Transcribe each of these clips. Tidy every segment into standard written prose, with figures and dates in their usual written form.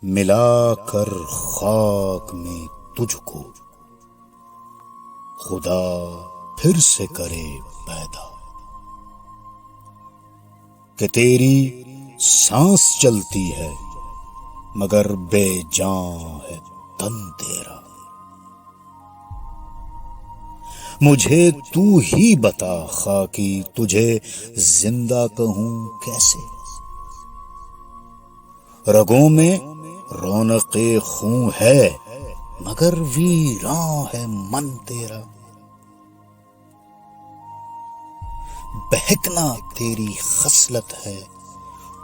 ملا کر خاک میں تجھ کو خدا پھر سے کرے پیدا، کہ تیری سانس چلتی ہے مگر بے جان ہے تن تیرا۔ مجھے تو ہی بتا خاکی تجھے زندہ کہوں کیسے، رگوں میں رونق خون ہے مگر ویراں ہے من تیرا۔ بہکنا تیری خصلت ہے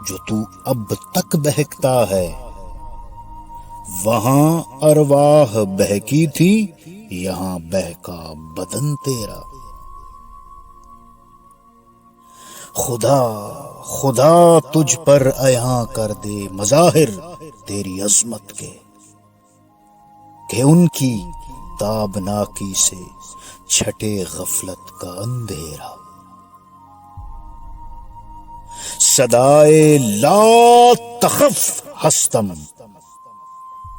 جو تو اب تک بہکتا ہے، وہاں ارواح بہکی تھی یہاں بہکا بدن تیرا۔ خدا خدا تجھ پر عیاں کر دے مظاہر تیری عظمت کے، کہ ان کی تابناکی سے چھٹے غفلت کا اندھیرا۔ صدائے لا تخف ہستم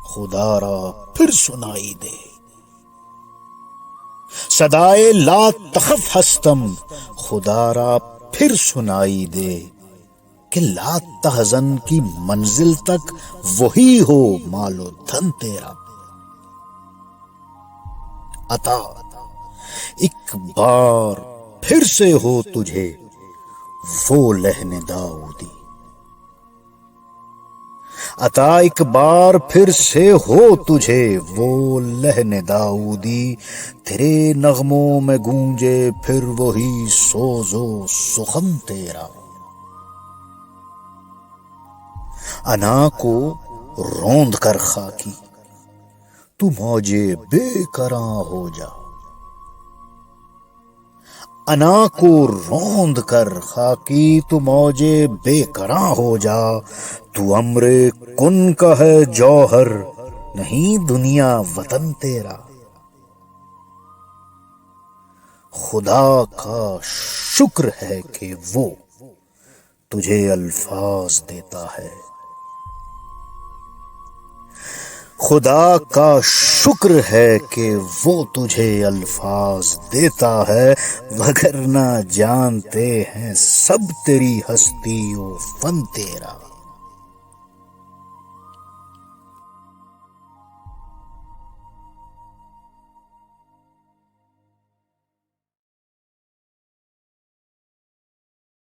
خدا را پھر سنائی دے، صدائے لا تخف ہستم خدا را پھر سنائی دے، کہ لا تحزن کی منزل تک وہی ہو مال و دھن تیرا۔ عطا ایک بار پھر سے ہو تجھے وہ لہن داؤدی، عطا ایک بار پھر سے ہو تجھے وہ لہن داؤدی، تیرے نغموں میں گونجے پھر وہی سوز و سخن تیرا۔ انا کو روند کر خاکی تو موج بے کراں ہو جا، انا کو روند کر خاکی تو موج بے کراں ہو جا، تو امر کن کا ہے جوہر نہیں دنیا وطن تیرا۔ خدا کا شکر ہے کہ وہ تجھے الفاظ دیتا ہے، خدا کا شکر ہے کہ وہ تجھے الفاظ دیتا ہے، وگرنہ جانتے ہیں سب تیری ہستی و فن تیرا۔